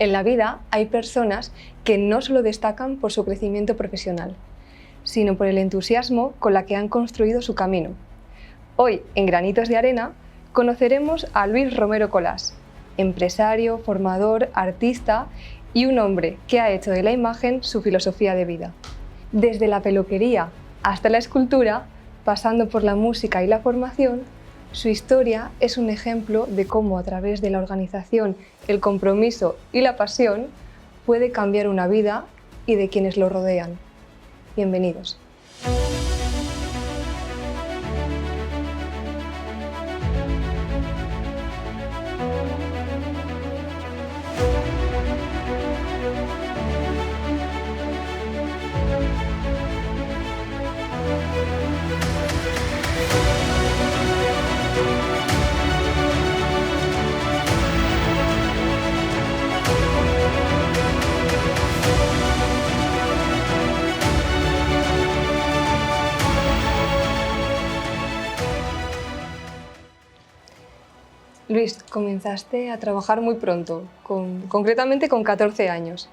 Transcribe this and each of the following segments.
En la vida hay personas que no solo destacan por su crecimiento profesional, sino por el entusiasmo con la que han construido su camino. Hoy, en Granitos de Arena, conoceremos a Luis Romero Colás, empresario, formador, artista y un hombre que ha hecho de la imagen su filosofía de vida. Desde la peluquería hasta la escultura, pasando por la música y la formación, su historia es un ejemplo de cómo a través de la organización, el compromiso y la pasión puede cambiar una vida y de quienes lo rodean. Bienvenidos. Luis, comenzaste a trabajar muy pronto, concretamente con 14 años.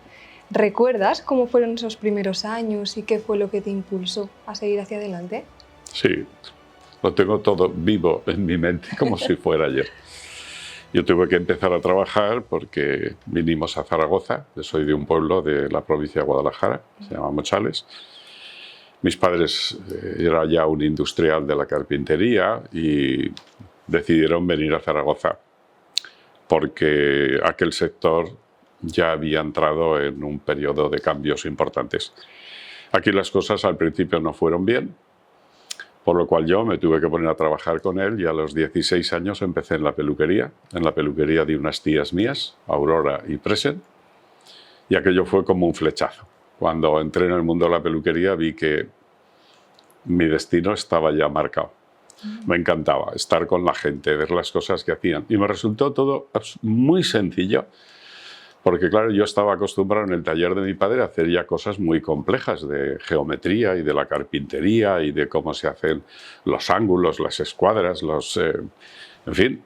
¿Recuerdas cómo fueron esos primeros años y qué fue lo que te impulsó a seguir hacia adelante? Sí, lo tengo todo vivo en mi mente, como si fuera ayer. Yo tuve que empezar a trabajar porque vinimos a Zaragoza. Yo soy de un pueblo de la provincia de Guadalajara, se llama Mochales. Mis padres era ya un industrial de la carpintería y decidieron venir a Zaragoza porque aquel sector ya había entrado en un periodo de cambios importantes. Aquí las cosas al principio no fueron bien, por lo cual yo me tuve que poner a trabajar con él y a los 16 años empecé en la peluquería de unas tías mías, Aurora y Present, y aquello fue como un flechazo. Cuando entré en el mundo de la peluquería vi que mi destino estaba ya marcado. Me encantaba estar con la gente, ver las cosas que hacían. Y me resultó todo muy sencillo, porque claro, yo estaba acostumbrado en el taller de mi padre a hacer ya cosas muy complejas de geometría y de la carpintería y de cómo se hacen los ángulos, las escuadras, en fin.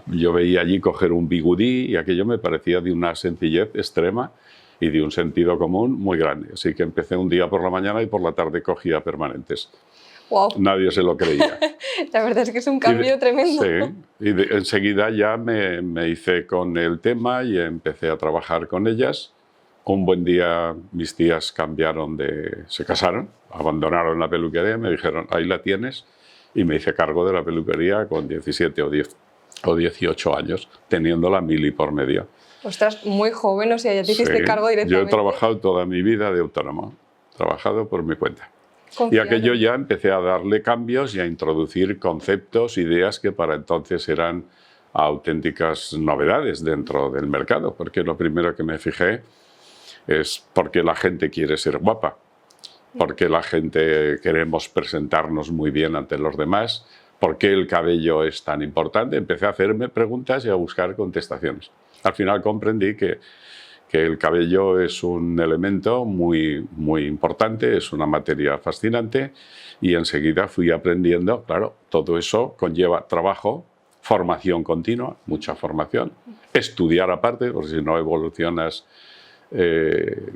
Yo veía allí coger un bigudí y aquello me parecía de una sencillez extrema y de un sentido común muy grande. Así que empecé un día por la mañana y por la tarde cogía permanentes. Wow. Nadie se lo creía. La verdad es que es un cambio tremendo. Sí, y enseguida ya me hice con el tema y empecé a trabajar con ellas. Un buen día mis tías se casaron, abandonaron la peluquería y me dijeron, ahí la tienes. Y me hice cargo de la peluquería con 17 o 18 años, teniéndola mili por medio. Ostras, muy joven, o sea, ya te hiciste cargo directamente. Yo he trabajado toda mi vida de autónomo, trabajado por mi cuenta. Y aquello ya empecé a darle cambios y a introducir conceptos, ideas que para entonces eran auténticas novedades dentro del mercado, porque lo primero que me fijé es por qué la gente quiere ser guapa, por qué la gente queremos presentarnos muy bien ante los demás, por qué el cabello es tan importante. Empecé a hacerme preguntas y a buscar contestaciones. Al final comprendí que el cabello es un elemento muy, muy importante, es una materia fascinante y enseguida fui aprendiendo, claro, todo eso conlleva trabajo, formación continua, mucha formación, estudiar aparte, porque si no evolucionas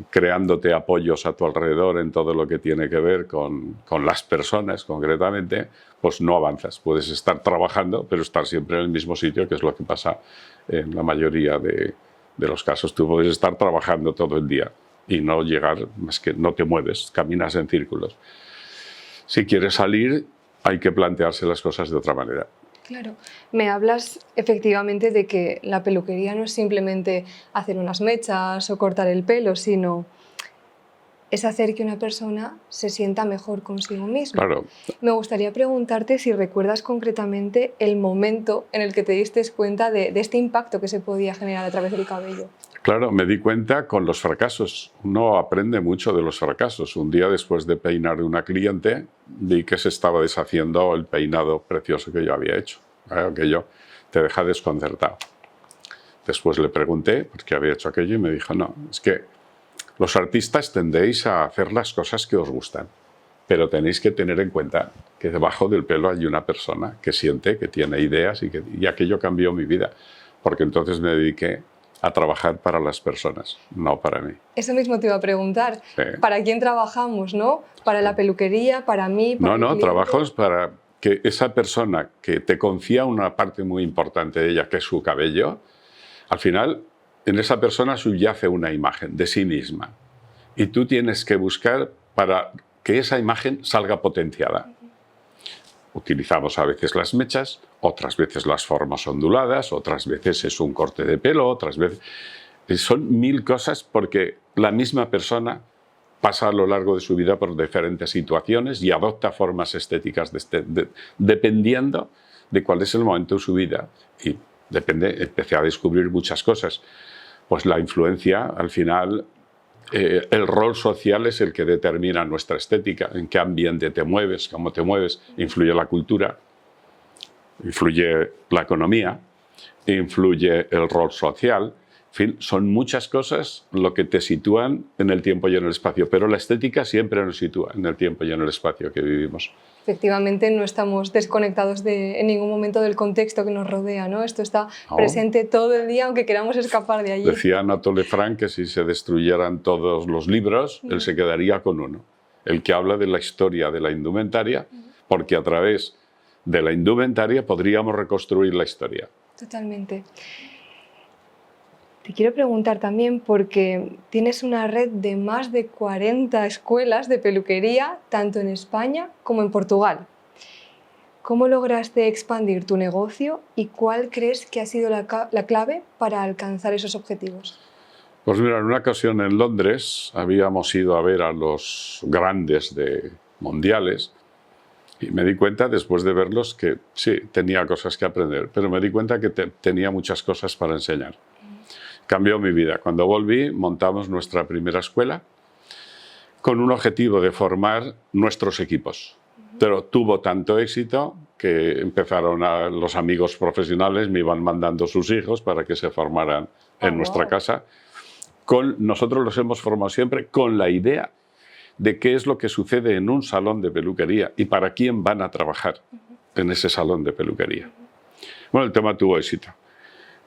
creándote apoyos a tu alrededor en todo lo que tiene que ver con las personas concretamente, pues no avanzas. Puedes estar trabajando, pero estar siempre en el mismo sitio, que es lo que pasa en la mayoría de los casos. Tú puedes estar trabajando todo el día y no llegar, más que no te mueves, caminas en círculos. Si quieres salir, hay que plantearse las cosas de otra manera. Claro, me hablas efectivamente de que la peluquería no es simplemente hacer unas mechas o cortar el pelo, sino es hacer que una persona se sienta mejor consigo misma. Claro. Me gustaría preguntarte si recuerdas concretamente el momento en el que te diste cuenta de este impacto que se podía generar a través del cabello. Claro, me di cuenta con los fracasos. Uno aprende mucho de los fracasos. Un día después de peinar a una cliente, vi que se estaba deshaciendo el peinado precioso que yo había hecho. Aquello te deja desconcertado. Después le pregunté por qué había hecho aquello y me dijo, no, es que los artistas tendéis a hacer las cosas que os gustan, pero tenéis que tener en cuenta que debajo del pelo hay una persona que siente, que tiene ideas y aquello cambió mi vida, porque entonces me dediqué a trabajar para las personas, no para mí. Eso mismo te iba a preguntar. Sí. ¿Para quién trabajamos, no? ¿Para la peluquería, para mí, para el cliente? Trabajos para que esa persona que te confía una parte muy importante de ella, que es su cabello, al final en esa persona subyace una imagen de sí misma. Y tú tienes que buscar para que esa imagen salga potenciada. Utilizamos a veces las mechas, otras veces las formas onduladas, otras veces es un corte de pelo, otras veces... Son mil cosas porque la misma persona pasa a lo largo de su vida por diferentes situaciones y adopta formas estéticas dependiendo de cuál es el momento de su vida. Y empecé a descubrir muchas cosas. Pues la influencia, al final, el rol social es el que determina nuestra estética, en qué ambiente te mueves, cómo te mueves, influye la cultura, influye la economía, influye el rol social. En fin, son muchas cosas lo que te sitúan en el tiempo y en el espacio, pero la estética siempre nos sitúa en el tiempo y en el espacio que vivimos. Efectivamente, no estamos desconectados en ningún momento del contexto que nos rodea, ¿no? Esto está presente todo el día, aunque queramos escapar de allí. Decía Anatole France que si se destruyeran todos los libros, él se quedaría con uno, el que habla de la historia de la indumentaria, porque a través de la indumentaria podríamos reconstruir la historia. Totalmente. Te quiero preguntar también, porque tienes una red de más de 40 escuelas de peluquería, tanto en España como en Portugal. ¿Cómo lograste expandir tu negocio y cuál crees que ha sido la clave para alcanzar esos objetivos? Pues mira, en una ocasión en Londres habíamos ido a ver a los grandes mundiales y me di cuenta, después de verlos, que sí, tenía cosas que aprender, pero me di cuenta que tenía muchas cosas para enseñar. Cambió mi vida. Cuando volví, montamos nuestra primera escuela con un objetivo de formar nuestros equipos. Pero tuvo tanto éxito que empezaron los amigos profesionales, me iban mandando sus hijos para que se formaran en nuestra casa. Nosotros los hemos formado siempre con la idea de qué es lo que sucede en un salón de peluquería y para quién van a trabajar en ese salón de peluquería. Bueno, el tema tuvo éxito.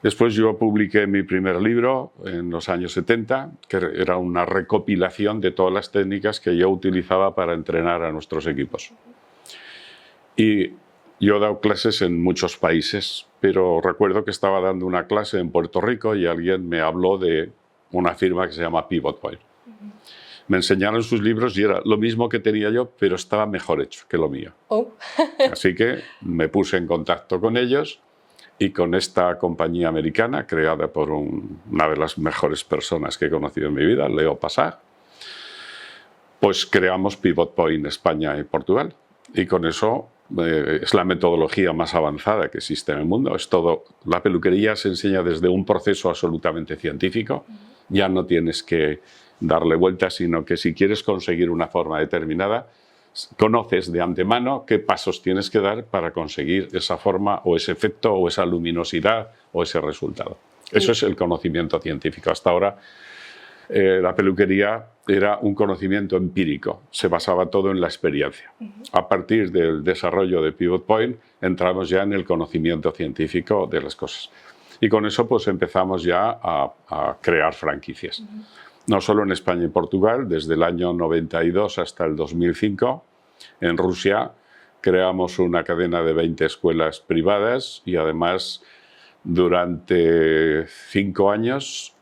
Después yo publiqué mi primer libro en los años 70, que era una recopilación de todas las técnicas que yo utilizaba para entrenar a nuestros equipos. Y yo he dado clases en muchos países, pero recuerdo que estaba dando una clase en Puerto Rico y alguien me habló de una firma que se llama Pivot Point. Me enseñaron sus libros y era lo mismo que tenía yo, pero estaba mejor hecho que lo mío. Así que me puse en contacto con ellos. Y con esta compañía americana, creada por una de las mejores personas que he conocido en mi vida, Leo Passag, pues creamos Pivot Point España y Portugal. Y con eso es la metodología más avanzada que existe en el mundo. Es todo, la peluquería se enseña desde un proceso absolutamente científico. Ya no tienes que darle vueltas, sino que si quieres conseguir una forma determinada, conoces de antemano qué pasos tienes que dar para conseguir esa forma o ese efecto o esa luminosidad o ese resultado. Eso es el conocimiento científico. Hasta ahora la peluquería era un conocimiento empírico, se basaba todo en la experiencia. A partir del desarrollo de Pivot Point entramos ya en el conocimiento científico de las cosas. Y con eso pues empezamos ya a crear franquicias. No solo en España y Portugal, desde el año 92 hasta el 2005, en Rusia creamos una cadena de 20 escuelas privadas y además durante 5 años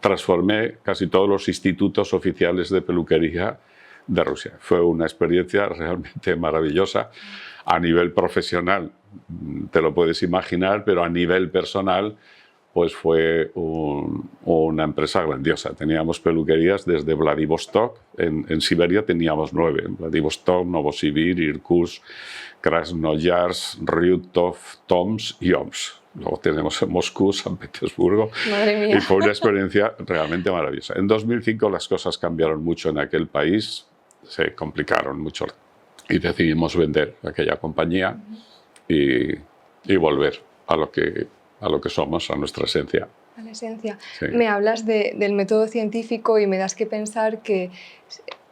transformé casi todos los institutos oficiales de peluquería de Rusia. Fue una experiencia realmente maravillosa. A nivel profesional, te lo puedes imaginar, pero a nivel personal, pues fue una empresa grandiosa. Teníamos peluquerías desde Vladivostok, en Siberia teníamos 9, Vladivostok, Novosibir, Irkutsk, Krasnoyarsk, Ryutov, Tomsk y Omsk. Luego tenemos en Moscú, San Petersburgo. Madre mía. Y fue una experiencia realmente maravillosa. En 2005 las cosas cambiaron mucho en aquel país, se complicaron mucho y decidimos vender aquella compañía y volver a lo que somos, a nuestra esencia. A la esencia. Sí. Me hablas del método científico y me das que pensar que,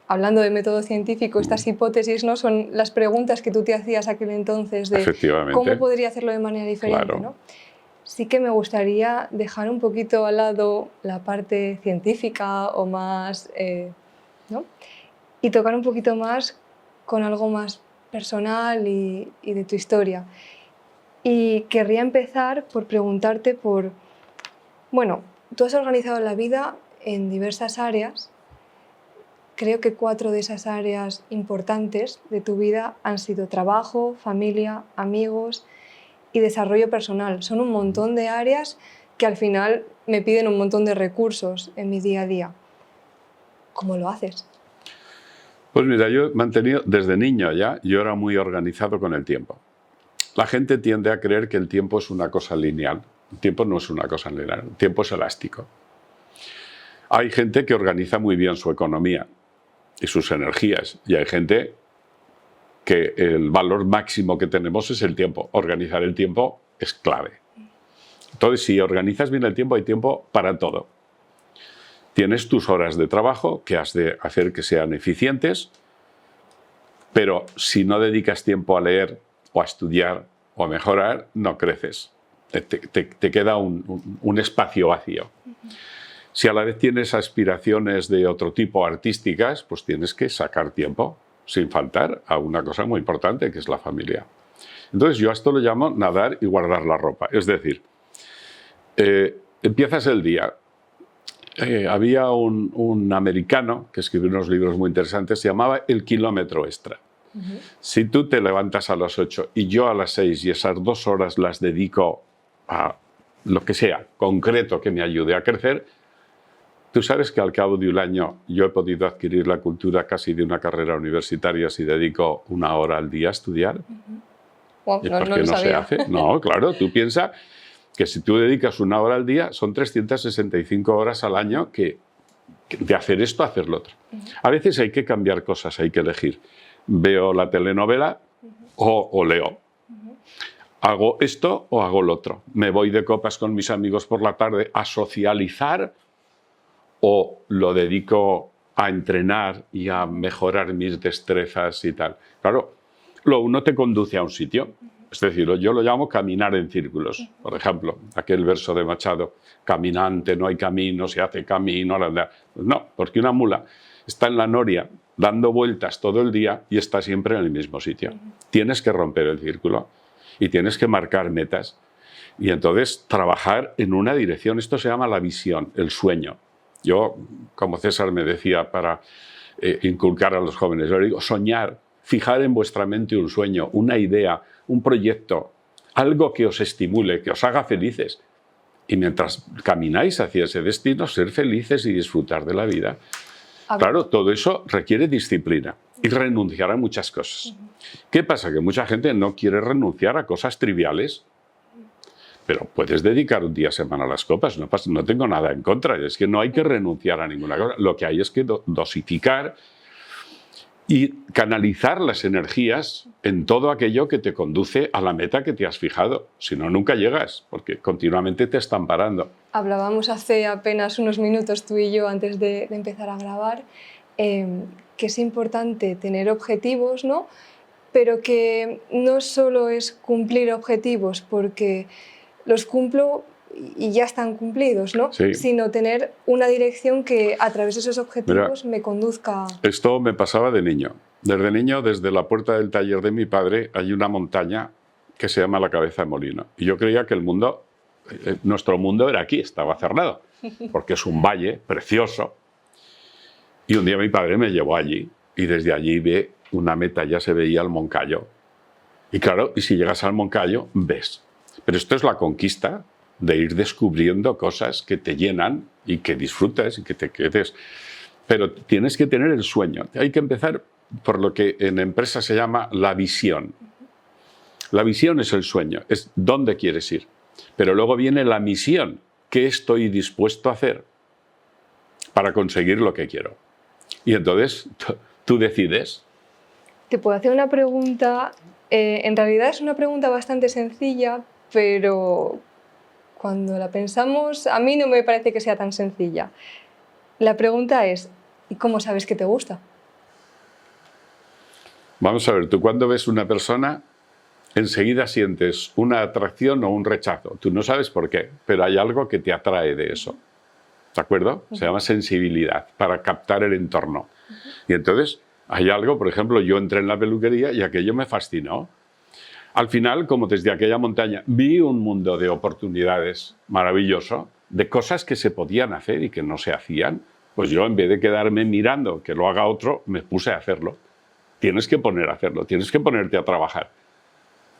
hablando de método científico, estas hipótesis no son las preguntas que tú te hacías aquel entonces de Efectivamente. cómo podría hacerlo de manera diferente. Claro. ¿No? sí que me gustaría dejar un poquito al lado la parte científica o más, ¿no? Y tocar un poquito más con algo más personal y de tu historia. Y querría empezar por preguntarte bueno, tú has organizado la vida en diversas áreas. Creo que 4 de esas áreas importantes de tu vida han sido trabajo, familia, amigos y desarrollo personal. Son un montón de áreas que al final me piden un montón de recursos en mi día a día. ¿Cómo lo haces? Pues mira, yo he mantenido, desde niño ya, yo era muy organizado con el tiempo. La gente tiende a creer que el tiempo es una cosa lineal. El tiempo no es una cosa lineal, el tiempo es elástico. Hay gente que organiza muy bien su economía y sus energías, y hay gente que el valor máximo que tenemos es el tiempo. Organizar el tiempo es clave. Entonces, si organizas bien el tiempo, hay tiempo para todo. Tienes tus horas de trabajo que has de hacer que sean eficientes, pero si no dedicas tiempo a leer o a estudiar o a mejorar, no creces. Te queda un espacio vacío. Si a la vez tienes aspiraciones de otro tipo artísticas, pues tienes que sacar tiempo, sin faltar, a una cosa muy importante, que es la familia. Entonces yo a esto lo llamo nadar y guardar la ropa. Es decir, empiezas el día. Había un americano que escribió unos libros muy interesantes, se llamaba El kilómetro extra. Si tú te levantas a las 8 y yo a las 6 y esas 2 horas las dedico a lo que sea concreto que me ayude a crecer, tú sabes que al cabo de un año yo he podido adquirir la cultura casi de una carrera universitaria si dedico 1 hora al día a estudiar. Wow, ¿Y por qué no se hace? No, claro, tú piensas que si tú dedicas 1 hora al día, son 365 horas al año que de hacer esto a hacer lo otro. A veces hay que cambiar cosas, hay que elegir. Veo la telenovela o leo. Hago esto o hago lo otro. Me voy de copas con mis amigos por la tarde a socializar o lo dedico a entrenar y a mejorar mis destrezas y tal. Claro, lo uno te conduce a un sitio. Es decir, yo lo llamo caminar en círculos. Por ejemplo, aquel verso de Machado, caminante no hay camino, se hace camino al andar. Pues no, porque una mula está en la noria dando vueltas todo el día y está siempre en el mismo sitio. Tienes que romper el círculo y tienes que marcar metas y entonces trabajar en una dirección. Esto se llama la visión, el sueño. Yo, como César me decía para inculcar a los jóvenes, yo le digo, soñar, fijar en vuestra mente un sueño, una idea, un proyecto, algo que os estimule, que os haga felices. Y mientras camináis hacia ese destino, ser felices y disfrutar de la vida. Claro, todo eso requiere disciplina y renunciar a muchas cosas. ¿Qué pasa? Que mucha gente no quiere renunciar a cosas triviales, pero puedes dedicar un día a semana a las copas, no tengo nada en contra, es que no hay que renunciar a ninguna cosa, lo que hay es que dosificar y canalizar las energías en todo aquello que te conduce a la meta que te has fijado. Si no, nunca llegas, porque continuamente te están parando. Hablábamos hace apenas unos minutos tú y yo antes de empezar a grabar que es importante tener objetivos, ¿no? Pero que no solo es cumplir objetivos porque los cumplo y ya están cumplidos, ¿no? Sí. Sino tener una dirección que a través de esos objetivos me conduzca. Esto me pasaba de niño. Desde niño, desde la puerta del taller de mi padre, hay una montaña que se llama la Cabeza de Molino. Y yo creía que el mundo, nuestro mundo era aquí, estaba cerrado, porque es un valle precioso. Y un día mi padre me llevó allí y desde allí ve una meta, ya se veía el Moncayo. Y claro, y si llegas al Moncayo, ves. Pero esto es la conquista de ir descubriendo cosas que te llenan y que disfrutes y que te quedes. Pero tienes que tener el sueño. Hay que empezar por lo que en empresa se llama la visión. La visión es el sueño, es dónde quieres ir. Pero luego viene la misión. ¿Qué estoy dispuesto a hacer para conseguir lo que quiero? Y entonces tú decides. Te puedo hacer una pregunta. En realidad es una pregunta bastante sencilla, pero cuando la pensamos, a mí no me parece que sea tan sencilla. La pregunta es, ¿y cómo sabes que te gusta? Vamos a ver, tú cuando ves una persona, enseguida sientes una atracción o un rechazo. Tú no sabes por qué, pero hay algo que te atrae de eso. ¿De acuerdo? Se llama sensibilidad, para captar el entorno. Y entonces hay algo, por ejemplo, yo entré en la peluquería y aquello me fascinó. Al final, como desde aquella montaña, vi un mundo de oportunidades maravilloso, de cosas que se podían hacer y que no se hacían. Pues yo, en vez de quedarme mirando que lo haga otro, me puse a hacerlo. Tienes que poner a hacerlo, tienes que ponerte a trabajar.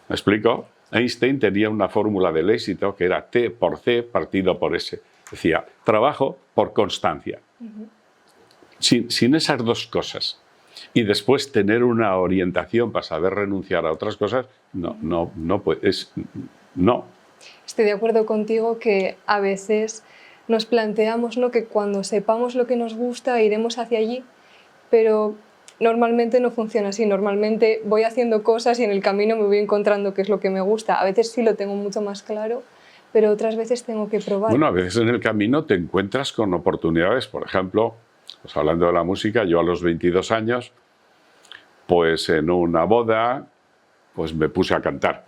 ¿Me explico? Einstein tenía una fórmula del éxito que era T por C partido por S. Decía, trabajo por constancia. Sin esas dos cosas. Y después tener una orientación para saber renunciar a otras cosas, no puedes. No. Estoy de acuerdo contigo que a veces nos planteamos, ¿no?, que cuando sepamos lo que nos gusta iremos hacia allí, pero normalmente no funciona así. Normalmente voy haciendo cosas y en el camino me voy encontrando qué es lo que me gusta. A veces sí lo tengo mucho más claro, pero otras veces tengo que probar. Bueno, a veces en el camino te encuentras con oportunidades. Por ejemplo, pues hablando de la música, yo a los 22 años, pues en una boda, pues me puse a cantar.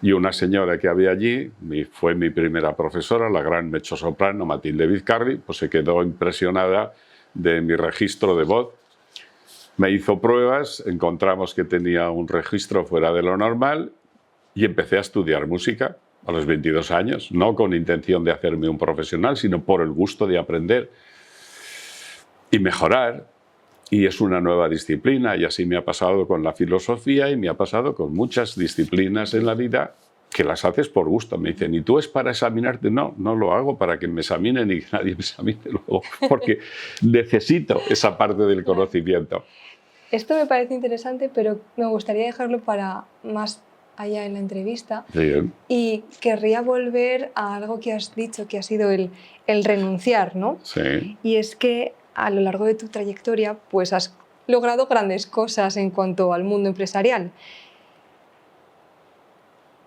Y una señora que había allí, fue mi primera profesora, la gran mezzosoprano Matilde Vizcarri, pues se quedó impresionada de mi registro de voz. Me hizo pruebas, encontramos que tenía un registro fuera de lo normal y empecé a estudiar música a los 22 años, no con intención de hacerme un profesional, sino por el gusto de aprender y mejorar. Y es una nueva disciplina, y así me ha pasado con la filosofía y me ha pasado con muchas disciplinas en la vida que las haces por gusto. Me dicen, ¿y tú es para examinarte? No, no lo hago para que me examinen y que nadie me examine luego, porque necesito esa parte del conocimiento. Esto me parece interesante, pero me gustaría dejarlo para más allá en la entrevista. Sí. Y querría volver a algo que has dicho, que ha sido el renunciar, ¿no? Sí. Y es que a lo largo de tu trayectoria pues has logrado grandes cosas en cuanto al mundo empresarial.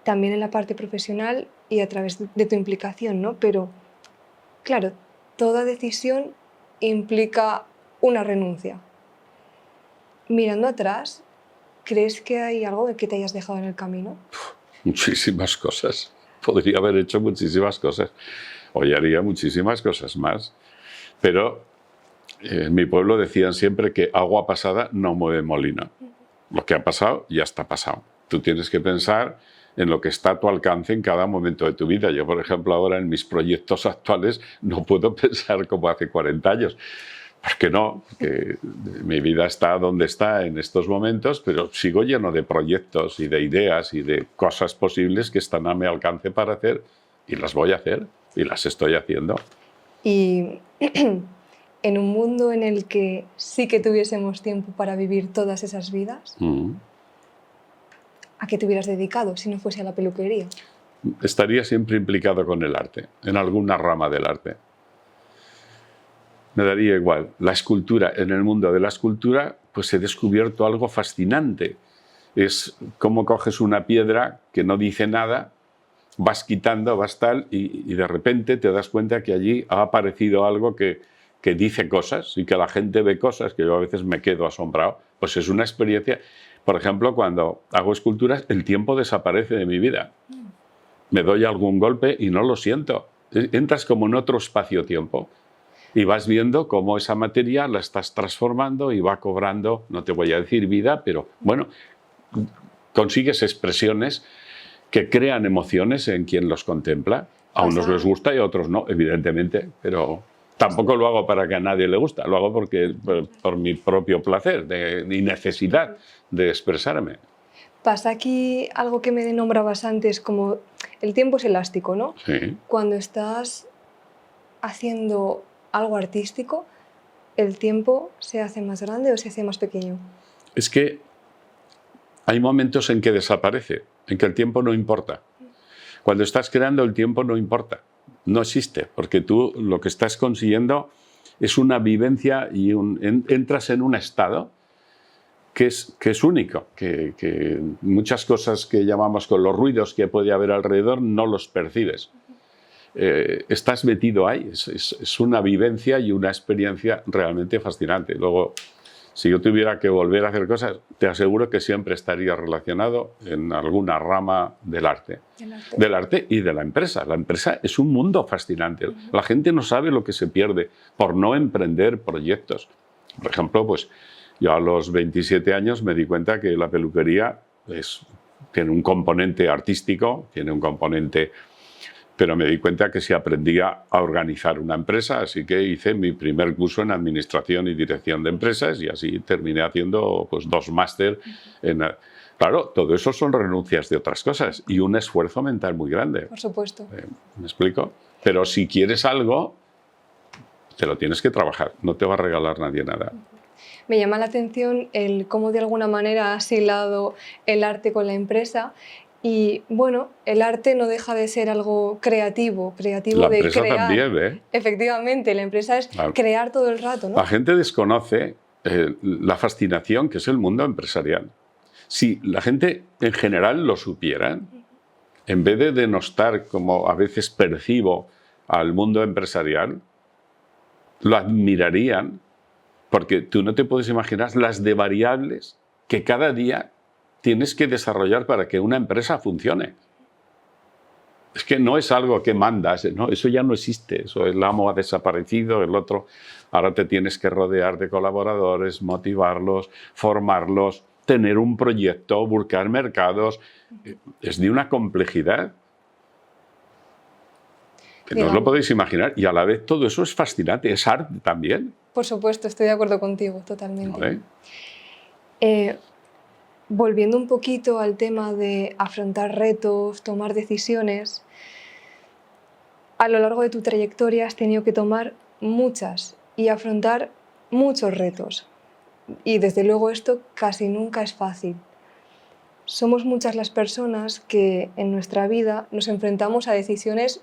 También en la parte profesional y a través de tu implicación, ¿no? Pero, claro, toda decisión implica una renuncia. Mirando atrás, ¿crees que hay algo que te hayas dejado en el camino? Muchísimas cosas. Podría haber hecho muchísimas cosas. Hoy haría muchísimas cosas más. Pero en mi pueblo decían siempre que agua pasada no mueve molino. Lo que ha pasado ya está pasado. Tú tienes que pensar en lo que está a tu alcance en cada momento de tu vida. Yo, por ejemplo, ahora en mis proyectos actuales no puedo pensar como hace 40 años. ¿Por qué no? Porque mi vida está donde está en estos momentos, pero sigo lleno de proyectos y de ideas y de cosas posibles que están a mi alcance para hacer, y las voy a hacer y las estoy haciendo. Y en un mundo en el que sí que tuviésemos tiempo para vivir todas esas vidas, ¿a qué te hubieras dedicado si no fuese a la peluquería? Estaría siempre implicado con el arte, en alguna rama del arte. Me daría igual. La escultura, en el mundo de la escultura, pues he descubierto algo fascinante. Es cómo coges una piedra que no dice nada, vas quitando, vas tal, y de repente te das cuenta que allí ha aparecido algo que dice cosas y que la gente ve cosas, que yo a veces me quedo asombrado. Pues es una experiencia. Por ejemplo, cuando hago esculturas, el tiempo desaparece de mi vida. Me doy algún golpe y no lo siento. Entras como en otro espacio-tiempo. Y vas viendo cómo esa materia la estás transformando y va cobrando, no te voy a decir vida, pero bueno, consigues expresiones que crean emociones en quien los contempla. A unos les gusta y a otros no, evidentemente, pero tampoco lo hago para que a nadie le guste, lo hago por mi propio placer y necesidad de expresarme. Pasa aquí algo que me nombrabas antes, como el tiempo es elástico, ¿no? Sí. Cuando estás haciendo algo artístico, ¿el tiempo se hace más grande o se hace más pequeño? Es que hay momentos en que desaparece, en que el tiempo no importa. Cuando estás creando, el tiempo no importa, no existe, porque tú lo que estás consiguiendo es una vivencia y entras en un estado que es único, que muchas cosas que llamamos con los ruidos que puede haber alrededor no los percibes. Estás metido ahí, es una vivencia y una experiencia realmente fascinante. Luego Si yo tuviera que volver a hacer cosas, te aseguro que siempre estaría relacionado en alguna rama del arte. Del arte y de la empresa. La empresa es un mundo fascinante. La gente no sabe lo que se pierde por no emprender proyectos. Por ejemplo, pues yo a los 27 años me di cuenta que la peluquería tiene un componente artístico, tiene un componente... Pero me di cuenta que se aprendía a organizar una empresa, así que hice mi primer curso en Administración y Dirección de Empresas y así terminé haciendo pues, 2 máster. Claro, todo eso son renuncias de otras cosas y un esfuerzo mental muy grande. Por supuesto. ¿Me explico? Pero si quieres algo, te lo tienes que trabajar, no te va a regalar nadie nada. Me llama la atención el cómo de alguna manera has hilado el arte con la empresa. Y bueno, el arte no deja de ser algo creativo La de empresa crear. también, ¿eh? Efectivamente, la empresa es crear todo el rato, ¿no? La gente desconoce la fascinación que es el mundo empresarial. Si la gente en general lo supiera, en vez de denostar como a veces percibo al mundo empresarial, lo admirarían, porque tú no te puedes imaginar las de variables que cada día tienes que desarrollar para que una empresa funcione. Es que no es algo que mandas, ¿no? Eso ya no existe, eso el amo ha desaparecido, el otro, ahora te tienes que rodear de colaboradores, motivarlos, formarlos, tener un proyecto, buscar mercados, es de una complejidad que no os lo podéis imaginar y a la vez todo eso es fascinante, es arte también. Por supuesto, estoy de acuerdo contigo, totalmente. ¿Vale? Volviendo un poquito al tema de afrontar retos, tomar decisiones, a lo largo de tu trayectoria has tenido que tomar muchas y afrontar muchos retos. Y desde luego esto casi nunca es fácil. Somos muchas las personas que en nuestra vida nos enfrentamos a decisiones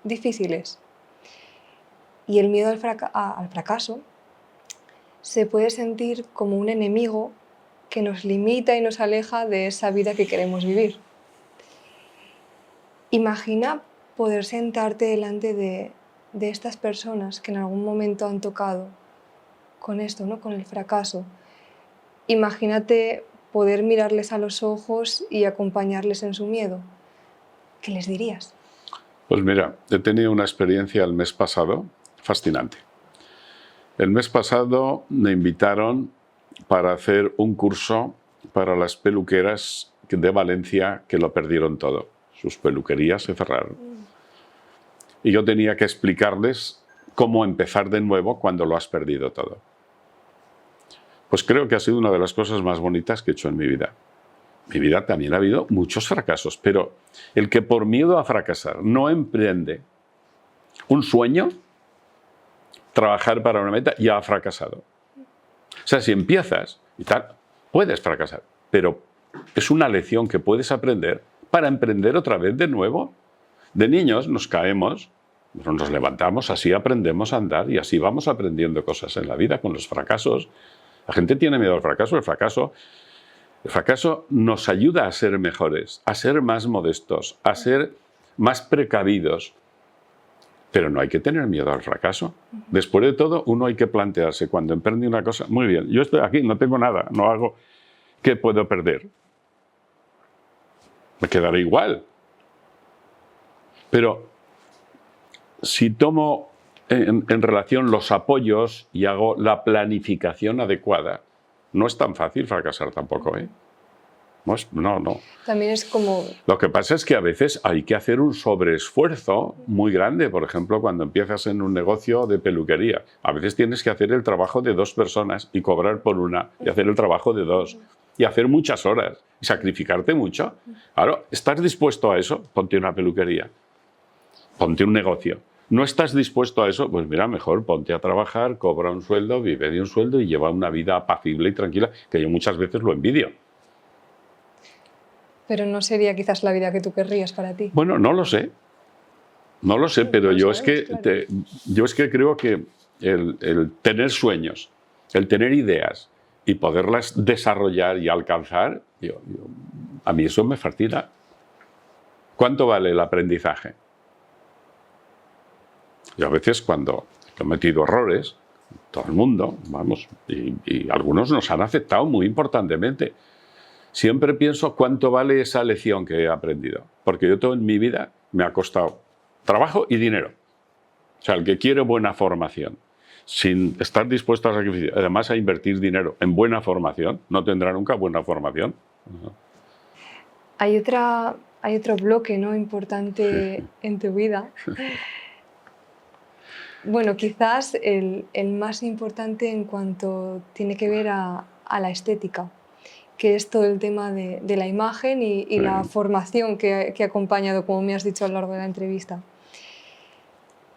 difíciles. Y el miedo al fracaso se puede sentir como un enemigo que nos limita y nos aleja de esa vida que queremos vivir. Imagina poder sentarte delante de estas personas que en algún momento han tocado con esto, ¿no? Con el fracaso. Imagínate poder mirarles a los ojos y acompañarles en su miedo. ¿Qué les dirías? Pues mira, he tenido una experiencia el mes pasado fascinante. El mes pasado me invitaron para hacer un curso para las peluqueras de Valencia que lo perdieron todo. Sus peluquerías se cerraron. Y yo tenía que explicarles cómo empezar de nuevo cuando lo has perdido todo. Pues creo que ha sido una de las cosas más bonitas que he hecho en mi vida. En mi vida también ha habido muchos fracasos, pero el que por miedo a fracasar no emprende un sueño, trabajar para una meta, ya ha fracasado. O sea, si empiezas y tal, puedes fracasar, pero es una lección que puedes aprender para emprender otra vez de nuevo. De niños nos caemos, nos levantamos, así aprendemos a andar y así vamos aprendiendo cosas en la vida con los fracasos. La gente tiene miedo al fracaso. El fracaso nos ayuda a ser mejores, a ser más modestos, a ser más precavidos. Pero no hay que tener miedo al fracaso. Después de todo, uno hay que plantearse cuando emprende una cosa, muy bien, yo estoy aquí, no tengo nada, no hago, ¿qué puedo perder? Me quedaré igual. Pero si tomo en relación los apoyos y hago la planificación adecuada, no es tan fácil fracasar tampoco, ¿eh? No. También es como... Lo que pasa es que a veces hay que hacer un sobreesfuerzo muy grande. Por ejemplo, cuando empiezas en un negocio de peluquería, a veces tienes que hacer el trabajo de 2 personas y cobrar por una, y hacer el trabajo de 2, y hacer muchas horas, y sacrificarte mucho. Claro, ¿estás dispuesto a eso? Ponte una peluquería, ponte un negocio. ¿No estás dispuesto a eso? Pues mira, mejor ponte a trabajar, cobra un sueldo, vive de un sueldo y lleva una vida apacible y tranquila, que yo muchas veces lo envidio. Pero no sería quizás la vida que tú querrías para ti. Bueno, no lo sé. No lo sé, pero yo es que creo que el tener sueños, el tener ideas y poderlas desarrollar y alcanzar, a mí eso me fascina. ¿Cuánto vale el aprendizaje? Yo a veces cuando he cometido errores, todo el mundo, vamos, y algunos nos han afectado muy importantemente. Siempre pienso cuánto vale esa lección que he aprendido, porque yo todo en mi vida me ha costado trabajo y dinero. O sea, el que quiere buena formación, sin estar dispuesto a sacrificar, además a invertir dinero en buena formación, no tendrá nunca buena formación. Hay otro bloque, ¿no?, importante en tu vida. Bueno, quizás el más importante en cuanto tiene que ver a la estética, que es todo el tema de la imagen y la formación que ha acompañado, como me has dicho a lo largo de la entrevista.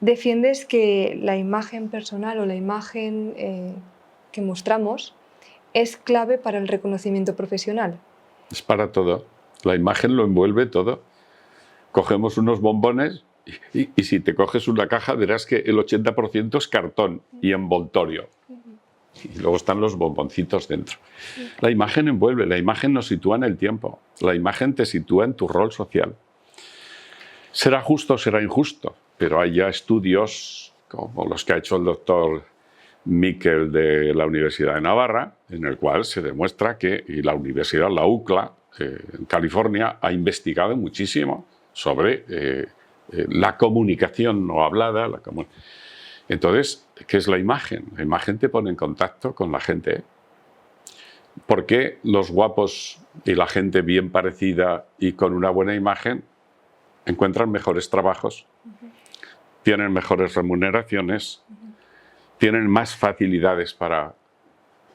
Defiendes que la imagen personal o la imagen que mostramos es clave para el reconocimiento profesional. Es para todo. La imagen lo envuelve todo. Cogemos unos bombones y si te coges una caja verás que el 80% es cartón y envoltorio. Y luego están los bomboncitos dentro. La imagen envuelve, la imagen nos sitúa en el tiempo. La imagen te sitúa en tu rol social. Será justo o será injusto, pero hay ya estudios como los que ha hecho el doctor Miquel de la Universidad de Navarra, en el cual se demuestra que y la Universidad, la UCLA, en California, ha investigado muchísimo sobre la comunicación no hablada. Entonces, ¿qué es la imagen? La imagen te pone en contacto con la gente. ¿Por qué los guapos y la gente bien parecida y con una buena imagen encuentran mejores trabajos, tienen mejores remuneraciones, tienen más facilidades para...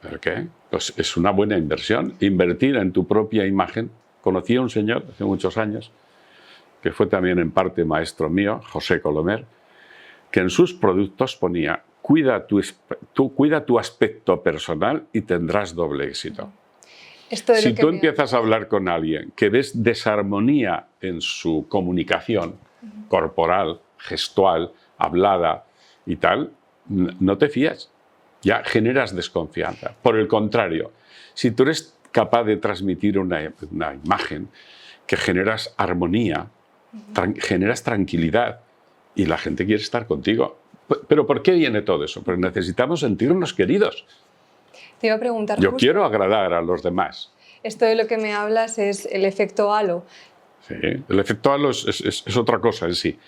¿Pero qué? Pues es una buena inversión. Invertir en tu propia imagen. Conocí a un señor hace muchos años, que fue también en parte maestro mío, José Colomer, que en sus productos ponía: cuida tu aspecto personal y tendrás doble éxito. Si tú empiezas a hablar con alguien que ves desarmonía en su comunicación corporal, gestual, hablada y tal, no te fías, ya generas desconfianza. Por el contrario, si tú eres capaz de transmitir una imagen que generas armonía, generas tranquilidad y la gente quiere estar contigo. ¿Pero por qué viene todo eso? Porque necesitamos sentirnos queridos. Te iba a preguntar. Yo quiero agradar a los demás. Esto de lo que me hablas es el efecto halo. Sí, el efecto halo es otra cosa en sí.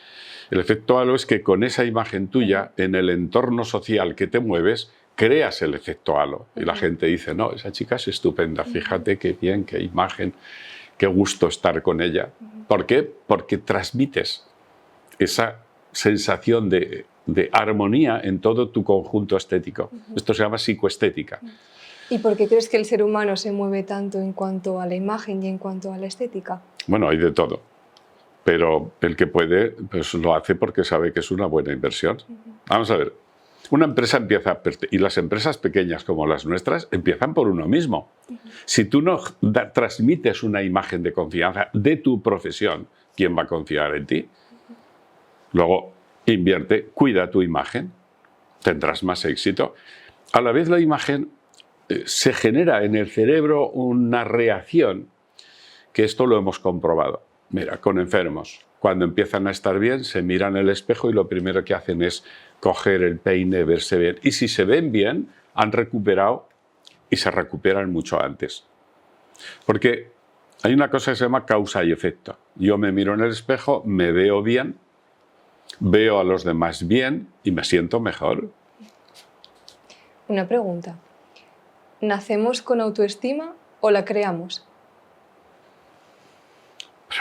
El efecto halo es que con esa imagen tuya, en el entorno social que te mueves, creas el efecto halo. Y la gente dice: no, esa chica es estupenda, fíjate qué bien, qué imagen, qué gusto estar con ella. ¿Por qué? Porque transmites esa sensación de armonía en todo tu conjunto estético. Esto se llama psicoestética. ¿Y por qué crees que el ser humano se mueve tanto en cuanto a la imagen y en cuanto a la estética? Bueno, hay de todo. Pero el que puede, pues lo hace porque sabe que es una buena inversión. Vamos a ver, una empresa empieza, y las empresas pequeñas como las nuestras, empiezan por uno mismo. Si tú no transmites una imagen de confianza de tu profesión, ¿quién va a confiar en ti? Luego, invierte, cuida tu imagen, tendrás más éxito. A la vez la imagen se genera en el cerebro una reacción, que esto lo hemos comprobado. Mira, con enfermos, cuando empiezan a estar bien, se miran en el espejo y lo primero que hacen es coger el peine, verse bien. Y si se ven bien, han recuperado y se recuperan mucho antes. Porque hay una cosa que se llama causa y efecto. Yo me miro en el espejo, me veo bien, veo a los demás bien y me siento mejor. Una pregunta. ¿Nacemos con autoestima o la creamos?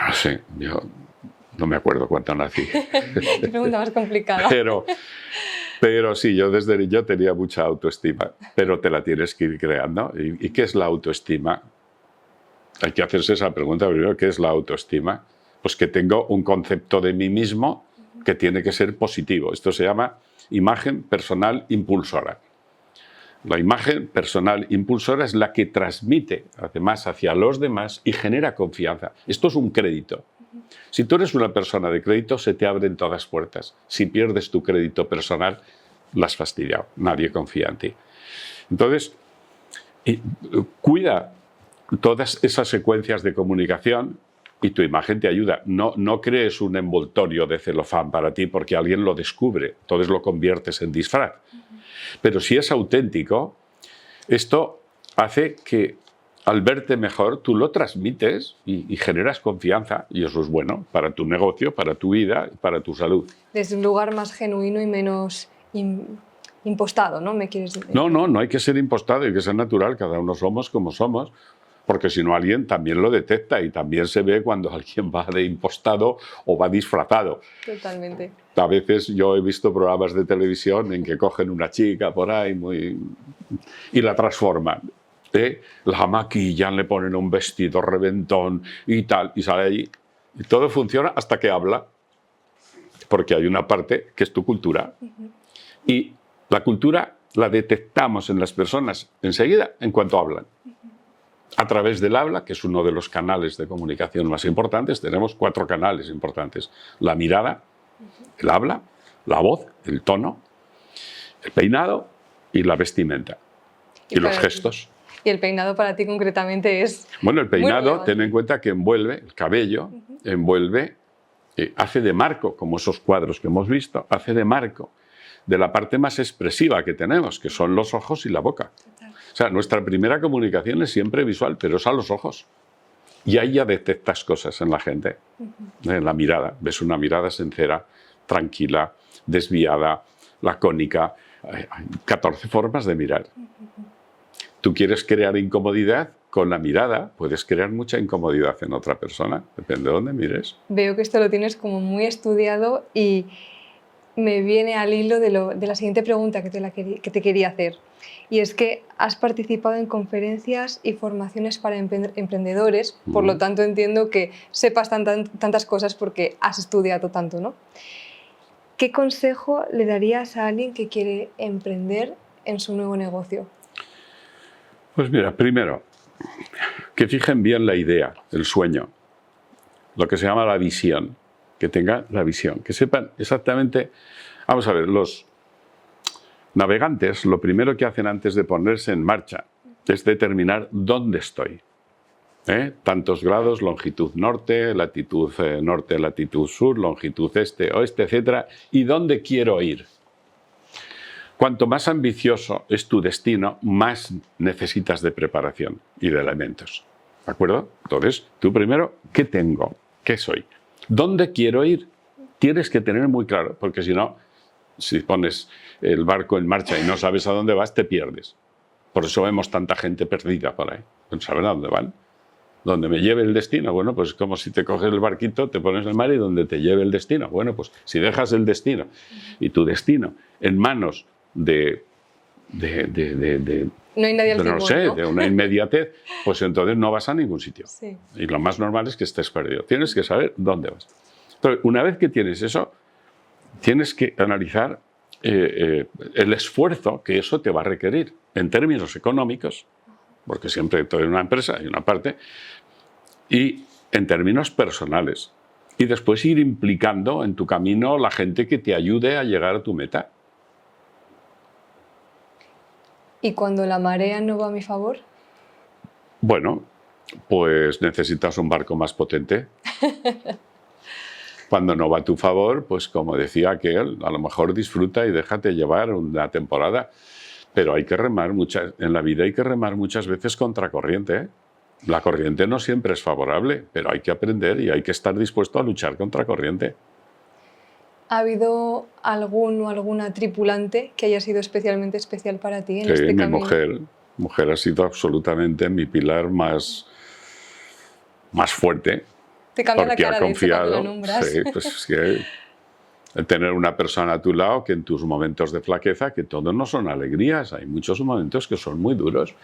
No sé, yo no me acuerdo cuánto nací. Qué pregunta más complicada. Pero sí, yo desde niño tenía mucha autoestima, pero te la tienes que ir creando. ¿Y qué es la autoestima? Hay que hacerse esa pregunta primero. ¿Qué es la autoestima? Pues que tengo un concepto de mí mismo que tiene que ser positivo. Esto se llama imagen personal impulsora. La imagen personal impulsora es la que transmite, además, hacia los demás y genera confianza. Esto es un crédito. Si tú eres una persona de crédito, se te abren todas puertas. Si pierdes tu crédito personal, la has fastidiado. Nadie confía en ti. Entonces, cuida todas esas secuencias de comunicación y tu imagen te ayuda. No crees un envoltorio de celofán para ti porque alguien lo descubre. Entonces lo conviertes en disfraz. Pero si es auténtico, esto hace que al verte mejor tú lo transmites y generas confianza, y eso es bueno para tu negocio, para tu vida, para tu salud. Desde un lugar más genuino y menos impostado, ¿no? ¿Me quieres decir? No hay que ser impostado, hay que ser natural, cada uno somos como somos, porque si no alguien también lo detecta y también se ve cuando alguien va de impostado o va disfrazado. Totalmente. A veces yo he visto programas de televisión en que cogen una chica por ahí y la transforman. La maquillan, le ponen un vestido reventón y tal, y sale allí. Y todo funciona hasta que habla, porque hay una parte que es tu cultura. Y la cultura la detectamos en las personas enseguida, en cuanto hablan. A través del habla, que es uno de los canales de comunicación más importantes, tenemos 4 canales importantes. La mirada, el habla, la voz, el tono, el peinado y la vestimenta. Y los gestos. Y el peinado para ti concretamente es... Bueno, el peinado, ten en cuenta que envuelve, el cabello, envuelve, hace de marco, como esos cuadros que hemos visto, hace de marco de la parte más expresiva que tenemos, que son los ojos y la boca. O sea, nuestra primera comunicación es siempre visual, pero es a los ojos. Y ahí ya detectas cosas en la gente. En la mirada, ves una mirada sincera, tranquila, desviada, lacónica. Hay 14 formas de mirar. Tú quieres crear incomodidad, con la mirada puedes crear mucha incomodidad en otra persona, depende de dónde mires. Veo que esto lo tienes como muy estudiado y me viene al hilo de la siguiente pregunta que te quería hacer. Y es que has participado en conferencias y formaciones para emprendedores, por lo tanto entiendo que sepas tantas cosas porque has estudiado tanto, ¿no? ¿Qué consejo le darías a alguien que quiere emprender en su nuevo negocio? Pues mira, primero, que fijen bien la idea, el sueño, lo que se llama la visión, que tenga la visión, que sepan exactamente... Vamos a ver, los navegantes lo primero que hacen antes de ponerse en marcha es determinar dónde estoy. Tantos grados, longitud norte, latitud sur, longitud este, oeste, etcétera, y dónde quiero ir. Cuanto más ambicioso es tu destino, más necesitas de preparación y de elementos. ¿De acuerdo? Entonces, tú primero, ¿qué tengo? ¿Qué soy? ¿Dónde quiero ir? Tienes que tener muy claro, porque si no, si pones el barco en marcha y no sabes a dónde vas, te pierdes. Por eso vemos tanta gente perdida por ahí. No saben a dónde van. ¿Dónde me lleve el destino? Bueno, pues como si te coges el barquito, te pones en el mar y donde te lleve el destino. Bueno, pues si dejas el destino y tu destino en manos de no hay nadie al no timón, sé, ¿no? de una inmediatez, pues entonces no vas a ningún sitio. Sí. Y lo más normal es que estés perdido. Tienes que saber dónde vas. Entonces, una vez que tienes eso, tienes que analizar el esfuerzo que eso te va a requerir en términos económicos, porque siempre en una empresa hay una parte, y en términos personales. Y después ir implicando en tu camino la gente que te ayude a llegar a tu meta. ¿Y cuando la marea no va a mi favor? Bueno, pues necesitas un barco más potente. Cuando no va a tu favor, pues como decía aquel, a lo mejor disfruta y déjate llevar una temporada. Pero hay que remar en la vida hay que remar muchas veces contracorriente. La corriente no siempre es favorable, pero hay que aprender y hay que estar dispuesto a luchar contra corriente. ¿Ha habido algún o alguna tripulante que haya sido especialmente especial para ti en este mi camino? mujer ha sido absolutamente mi pilar más fuerte. Te cambia la porque cara, ha de hecho, cuando confiado. lo nombras. Sí, pues es que tener una persona a tu lado que en tus momentos de flaqueza, que todos no son alegrías, hay muchos momentos que son muy duros.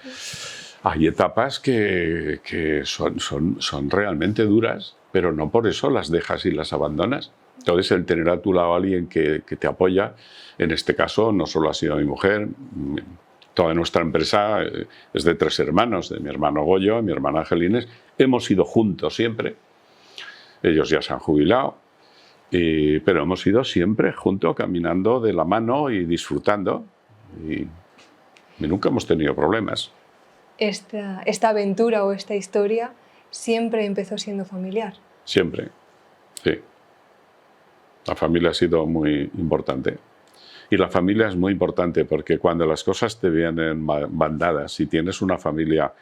Hay etapas que son realmente duras, pero no por eso las dejas y las abandonas. Entonces, el tener a tu lado a alguien que te apoya, en este caso no solo ha sido mi mujer, toda nuestra empresa es de 3 hermanos, de mi hermano Goyo y mi hermana Angelines, hemos ido juntos siempre. Ellos ya se han jubilado, pero hemos ido siempre juntos, caminando de la mano y disfrutando. Y nunca hemos tenido problemas. Esta aventura o esta historia siempre empezó siendo familiar. Siempre, sí. La familia ha sido muy importante. Y la familia es muy importante porque cuando las cosas te vienen bandadas, si tienes una familia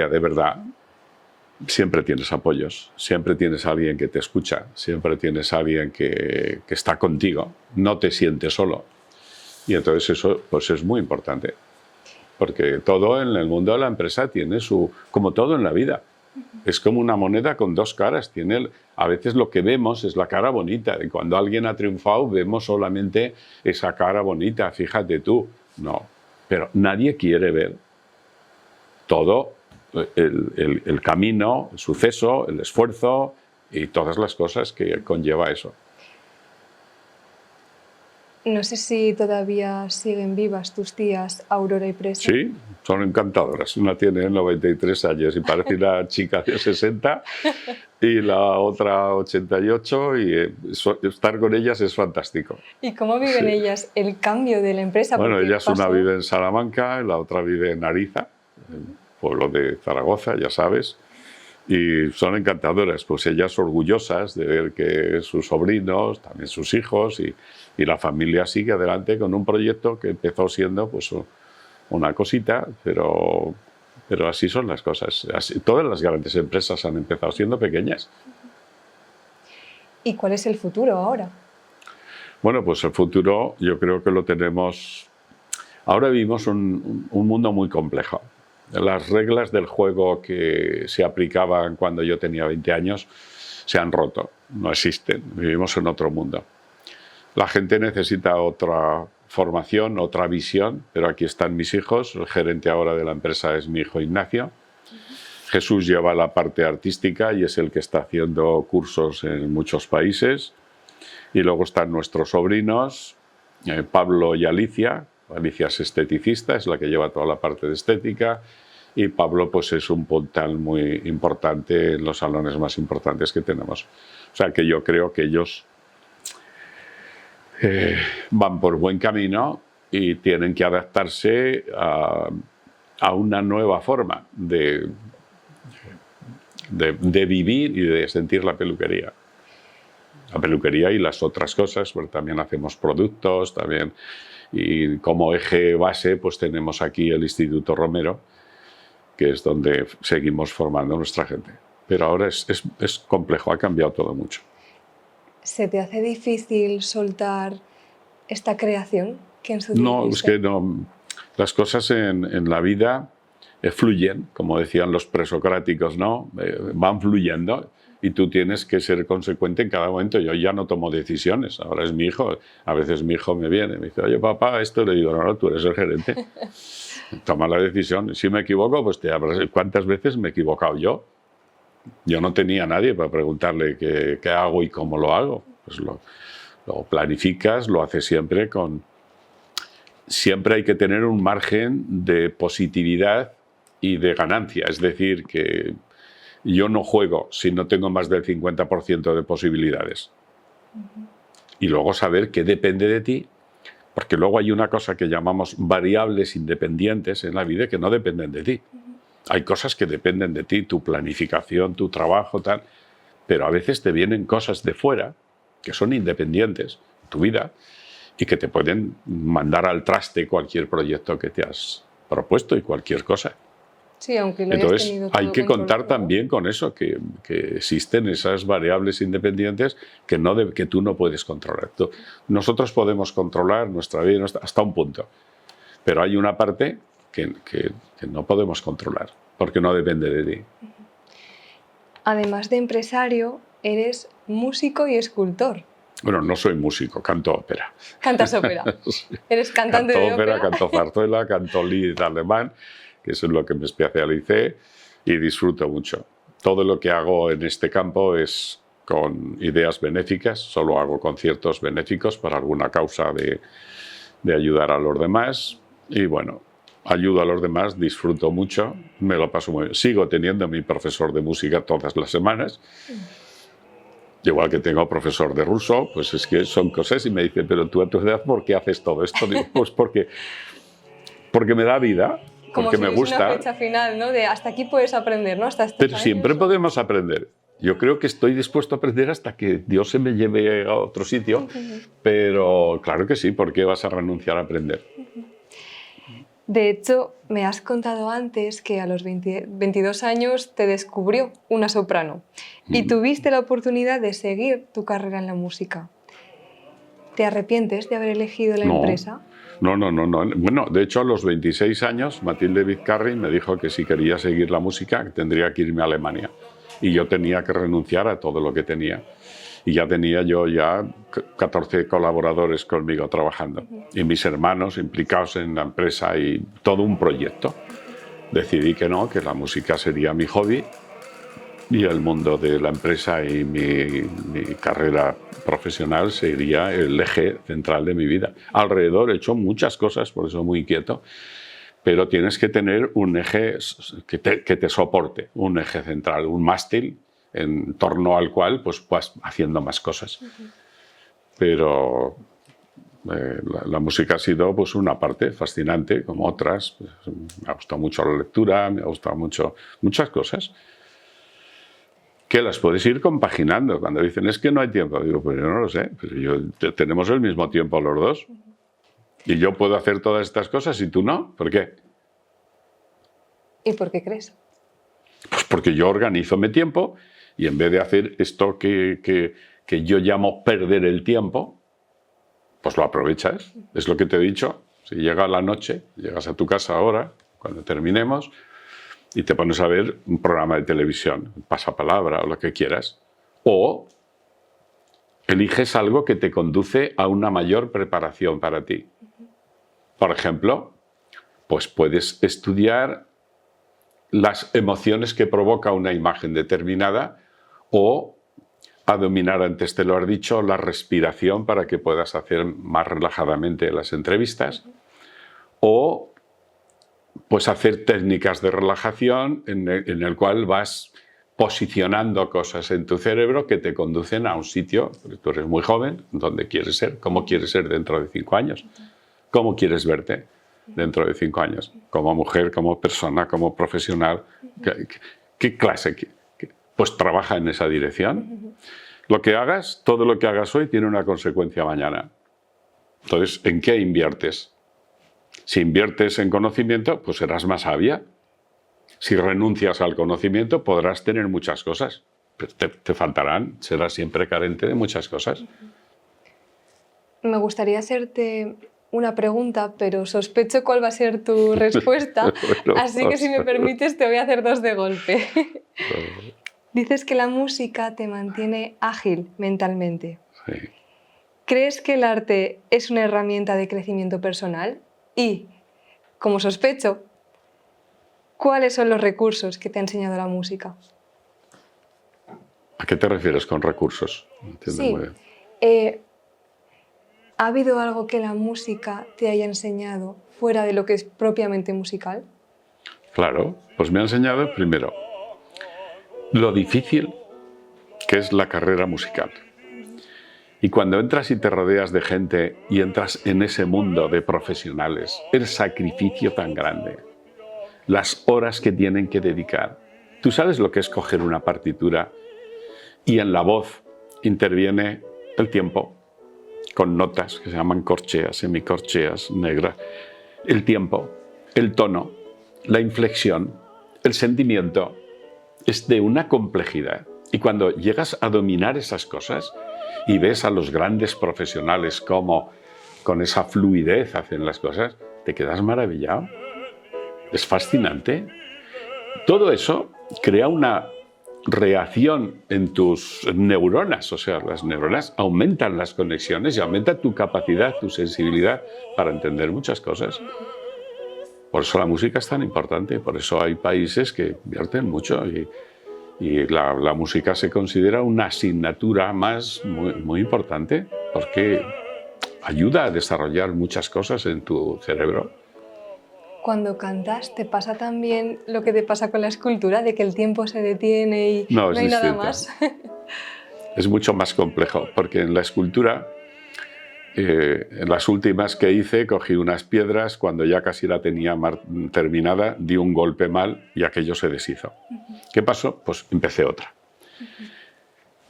de verdad, siempre tienes apoyos, siempre tienes a alguien que te escucha, siempre tienes a alguien que está contigo, no te sientes solo. Y entonces eso pues es muy importante, porque todo en el mundo de la empresa tiene como todo en la vida, es como una moneda con dos caras. A veces lo que vemos es la cara bonita, y cuando alguien ha triunfado vemos solamente esa cara bonita, fíjate tú. No, pero nadie quiere ver todo el camino, el suceso, el esfuerzo y todas las cosas que conlleva eso. No sé si todavía siguen vivas tus tías Aurora y Presa. Sí, son encantadoras. Una tiene 93 años y parece una chica de 60 y la otra 88 y estar con ellas es fantástico. ¿Y cómo viven ellas el cambio de la empresa? Bueno, una vive en Salamanca, la otra vive en Ariza, pueblo de Zaragoza, ya sabes, y son encantadoras, pues ellas orgullosas de ver que sus sobrinos, también sus hijos y la familia sigue adelante con un proyecto que empezó siendo pues una cosita, pero así son las cosas. Todas las grandes empresas han empezado siendo pequeñas. ¿Y cuál es el futuro ahora? Bueno, pues el futuro yo creo que lo tenemos... Ahora vivimos un mundo muy complejo. Las reglas del juego que se aplicaban cuando yo tenía 20 años se han roto, no existen, vivimos en otro mundo. La gente necesita otra formación, otra visión, pero aquí están mis hijos, el gerente ahora de la empresa es mi hijo Ignacio. Jesús lleva la parte artística y es el que está haciendo cursos en muchos países. Y luego están nuestros sobrinos, Pablo y Alicia. Alicia es esteticista, es la que lleva toda la parte de estética, y Pablo pues es un puntal muy importante en los salones más importantes que tenemos. O sea que yo creo que ellos van por buen camino y tienen que adaptarse a una nueva forma de vivir y de sentir la peluquería. La peluquería y las otras cosas, porque también hacemos productos, también... Y como eje base, pues tenemos aquí el Instituto Romero, que es donde seguimos formando a nuestra gente. Pero ahora es complejo, ha cambiado todo mucho. ¿Se te hace difícil soltar esta creación que en su día No, es que no. Las cosas en la vida fluyen, como decían los presocráticos, ¿no? Van fluyendo. Y tú tienes que ser consecuente en cada momento. Yo ya no tomo decisiones, ahora es mi hijo. A veces mi hijo me viene y me dice, oye papá, esto, le digo, no, tú eres el gerente. Toma la decisión. Si me equivoco, pues ¿cuántas veces me he equivocado yo? Yo no tenía a nadie para preguntarle qué hago y cómo lo hago. Pues lo planificas, lo haces siempre con... Siempre hay que tener un margen de positividad y de ganancia. Es decir, que... Yo no juego si no tengo más del 50% de posibilidades. Y luego saber qué depende de ti, porque luego hay una cosa que llamamos variables independientes en la vida que no dependen de ti. Hay cosas que dependen de ti, tu planificación, tu trabajo, tal, pero a veces te vienen cosas de fuera que son independientes en tu vida y que te pueden mandar al traste cualquier proyecto que te has propuesto y cualquier cosa. Sí, aunque lo Entonces hayas tenido todo hay que contar controlado. también con eso, que existen esas variables independientes que tú no puedes controlar. Nosotros podemos controlar nuestra vida hasta un punto, pero hay una parte que no podemos controlar, porque no depende de ti. Además de empresario, eres músico y escultor. Bueno, no soy músico, canto ópera. Cantas ópera. Eres cantante Canto de ópera. Canto zarzuela, canto lied alemán, que eso es lo que me especialicé y disfruto mucho. Todo lo que hago en este campo es con ideas benéficas, solo hago conciertos benéficos para alguna causa de ayudar a los demás y bueno, ayudo a los demás, disfruto mucho, me lo paso muy bien. Sigo teniendo a mi profesor de música todas las semanas, igual que tengo profesor de ruso, pues es que son cosas y me dice, pero tú a tu edad, ¿por qué haces todo esto? Digo, pues porque me da vida. Como Porque si me hubiese gusta. una fecha final, ¿no? De hasta aquí puedes aprender, ¿no? Hasta estos Pero años, siempre ¿o? podemos aprender. Yo creo que estoy dispuesto a aprender hasta que Dios se me lleve a otro sitio, pero claro que sí, ¿por qué vas a renunciar a aprender? De hecho, me has contado antes que a los 22 años te descubrió una soprano y tuviste la oportunidad de seguir tu carrera en la música. ¿Te arrepientes de haber elegido la empresa? No. Bueno, de hecho, a los 26 años, Matilde Vizcarri me dijo que si quería seguir la música, tendría que irme a Alemania. Y yo tenía que renunciar a todo lo que tenía. Y ya tenía yo 14 colaboradores conmigo trabajando. Y mis hermanos implicados en la empresa y todo un proyecto. Decidí que no, que la música sería mi hobby y el mundo de la empresa y mi carrera profesional sería el eje central de mi vida. Alrededor he hecho muchas cosas, por eso muy inquieto, pero tienes que tener un eje que te soporte, un eje central, un mástil en torno al cual pues vas haciendo más cosas. Pero la música ha sido pues una parte fascinante, como otras. Pues, me ha gustado mucho la lectura, me ha gustado mucho muchas cosas que las puedes ir compaginando. Cuando dicen, es que no hay tiempo, digo, pues yo no lo sé, pues tenemos el mismo tiempo los dos. Y yo puedo hacer todas estas cosas y tú no. ¿Por qué? ¿Y por qué crees? Pues porque yo organizo mi tiempo y en vez de hacer esto que yo llamo perder el tiempo, pues lo aprovechas. Es lo que te he dicho. Si llega la noche, llegas a tu casa ahora, cuando terminemos, y te pones a ver un programa de televisión, Pasapalabra o lo que quieras, o eliges algo que te conduce a una mayor preparación para ti. Por ejemplo, pues puedes estudiar las emociones que provoca una imagen determinada o a dominar, antes te lo has dicho, la respiración para que puedas hacer más relajadamente las entrevistas, o pues hacer técnicas de relajación en el cual vas posicionando cosas en tu cerebro que te conducen a un sitio, porque tú eres muy joven, donde quieres ser, cómo quieres ser dentro de 5 años, cómo quieres verte dentro de 5 años, como mujer, como persona, como profesional, ¿qué clase? Pues trabaja en esa dirección. Lo que hagas, todo lo que hagas hoy tiene una consecuencia mañana. Entonces, ¿en qué inviertes? Si inviertes en conocimiento, pues serás más sabia. Si renuncias al conocimiento, podrás tener muchas cosas. Pero te faltarán, serás siempre carente de muchas cosas. Me gustaría hacerte una pregunta, pero sospecho cuál va a ser tu respuesta, bueno, así que si me permites te voy a hacer 2 de golpe. Dices que la música te mantiene ágil mentalmente. Sí. ¿Crees que el arte es una herramienta de crecimiento personal? Y, como sospecho, ¿cuáles son los recursos que te ha enseñado la música? ¿A qué te refieres con recursos? No entiendo Sí. muy bien. ¿Ha habido algo que la música te haya enseñado fuera de lo que es propiamente musical? Claro, pues me ha enseñado primero lo difícil que es la carrera musical. Y cuando entras y te rodeas de gente y entras en ese mundo de profesionales, el sacrificio tan grande, las horas que tienen que dedicar. Tú sabes lo que es coger una partitura y en la voz interviene el tiempo, con notas que se llaman corcheas, semicorcheas, negras. El tiempo, el tono, la inflexión, el sentimiento, es de una complejidad. Y cuando llegas a dominar esas cosas y ves a los grandes profesionales cómo con esa fluidez hacen las cosas, te quedas maravillado. Es fascinante. Todo eso crea una reacción en tus neuronas, o sea, las neuronas aumentan las conexiones y aumenta tu capacidad, tu sensibilidad para entender muchas cosas. Por eso la música es tan importante, por eso hay países que invierten mucho y la música se considera una asignatura más muy importante porque ayuda a desarrollar muchas cosas en tu cerebro. Cuando cantas, ¿te pasa también lo que te pasa con la escultura, de que el tiempo se detiene y no hay nada más? Es mucho más complejo, porque en la escultura, en las últimas que hice, cogí unas piedras, cuando ya casi la tenía terminada, di un golpe mal y aquello se deshizo. ¿Qué pasó? Pues empecé otra.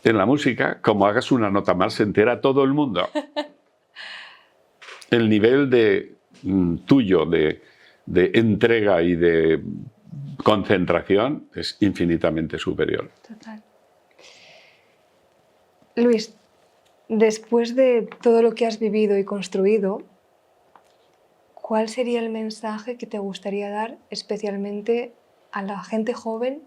En la música, como hagas una nota mal, se entera todo el mundo. El nivel tuyo de entrega y de concentración es infinitamente superior. Total. Luis, después de todo lo que has vivido y construido, ¿cuál sería el mensaje que te gustaría dar especialmente a la gente joven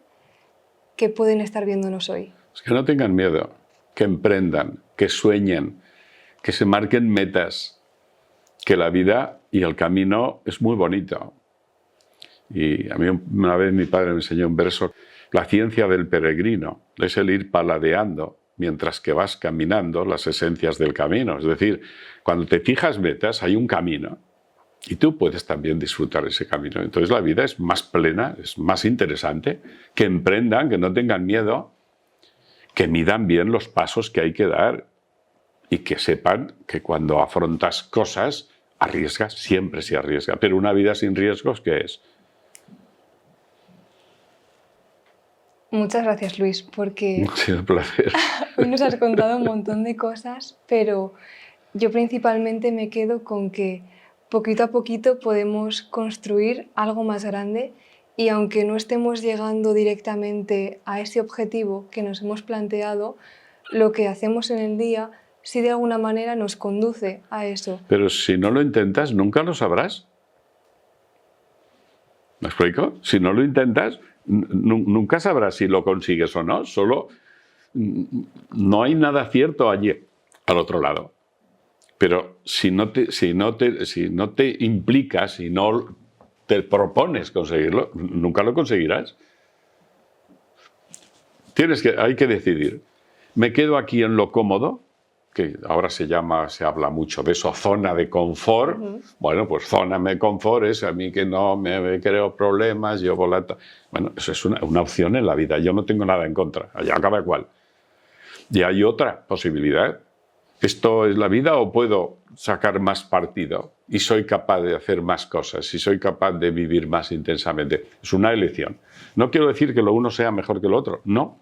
que pueden estar viéndonos hoy? Es que no tengan miedo, que emprendan, que sueñen, que se marquen metas, que la vida y el camino es muy bonito. Y a mí una vez mi padre me enseñó un verso: la ciencia del peregrino es el ir paladeando mientras que vas caminando las esencias del camino. Es decir, cuando te fijas metas hay un camino y tú puedes también disfrutar ese camino. Entonces la vida es más plena, es más interesante, que emprendan, que no tengan miedo, que midan bien los pasos que hay que dar y que sepan que cuando afrontas cosas, arriesgas, siempre se arriesga. Pero una vida sin riesgos, ¿qué es? Muchas gracias, Luis, porque Ha sido un placer. hoy nos has contado un montón de cosas, pero yo principalmente me quedo con que poquito a poquito podemos construir algo más grande y aunque no estemos llegando directamente a ese objetivo que nos hemos planteado, lo que hacemos en el día sí de alguna manera nos conduce a eso. Pero si no lo intentas, nunca lo sabrás. ¿Me explico? Si no lo intentas, nunca sabrás si lo consigues o no. Solo no hay nada cierto allí, al otro lado. Pero si no te implicas, si no te propones conseguirlo, nunca lo conseguirás. Hay que decidir. ¿Me quedo aquí en lo cómodo? Que ahora se habla mucho de eso, zona de confort. Bueno, pues zona de confort es a mí que no me creo problemas, yo volata. Bueno, eso es una opción en la vida, yo no tengo nada en contra, allá cada cual. Y hay otra posibilidad. ¿Esto es la vida o puedo sacar más partido? Y soy capaz de hacer más cosas, y soy capaz de vivir más intensamente. Es una elección. No quiero decir que lo uno sea mejor que lo otro, no.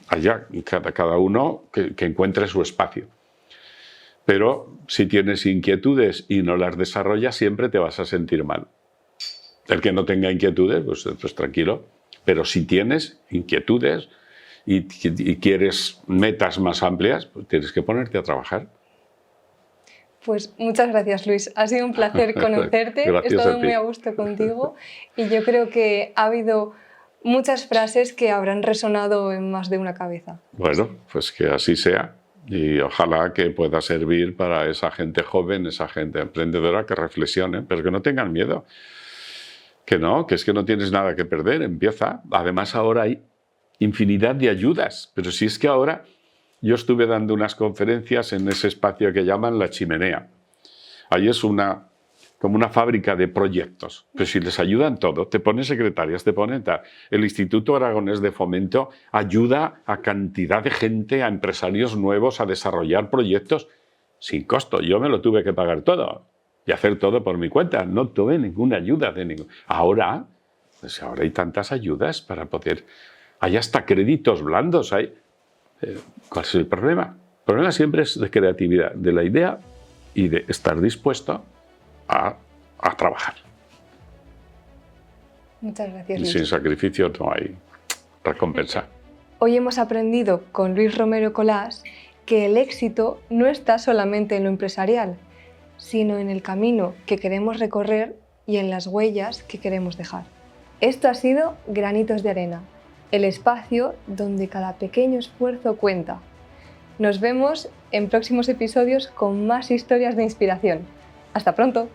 Allá, cada uno que encuentre su espacio. Pero si tienes inquietudes y no las desarrollas, siempre te vas a sentir mal. El que no tenga inquietudes, pues tranquilo. Pero si tienes inquietudes y quieres metas más amplias, pues tienes que ponerte a trabajar. Pues muchas gracias, Luis. Ha sido un placer conocerte. He estado muy a gusto contigo y yo creo que ha habido muchas frases que habrán resonado en más de una cabeza. Bueno, pues que así sea y ojalá que pueda servir para esa gente joven, esa gente emprendedora que reflexione, pero que no tengan miedo. Que no, que es que no tienes nada que perder, empieza. Además ahora hay infinidad de ayudas, pero si es que ahora yo estuve dando unas conferencias en ese espacio que llaman La Chimenea. Ahí es como una fábrica de proyectos, pero si les ayudan todo, te ponen secretarias, te ponen tal. El Instituto Aragonés de Fomento ayuda a cantidad de gente, a empresarios nuevos a desarrollar proyectos sin costo. Yo me lo tuve que pagar todo y hacer todo por mi cuenta. No tuve ninguna ayuda de ningún. Ahora hay tantas ayudas para poder. Hay hasta créditos blandos. ¿Cuál es el problema? El problema siempre es de creatividad, de la idea y de estar dispuesto a trabajar. Muchas gracias, Y Luis. sin sacrificio no hay recompensa. Hoy hemos aprendido con Luis Romero Colás que el éxito no está solamente en lo empresarial, sino en el camino que queremos recorrer y en las huellas que queremos dejar. Esto ha sido Granitos de Arena, el espacio donde cada pequeño esfuerzo cuenta. Nos vemos en próximos episodios con más historias de inspiración. ¡Hasta pronto!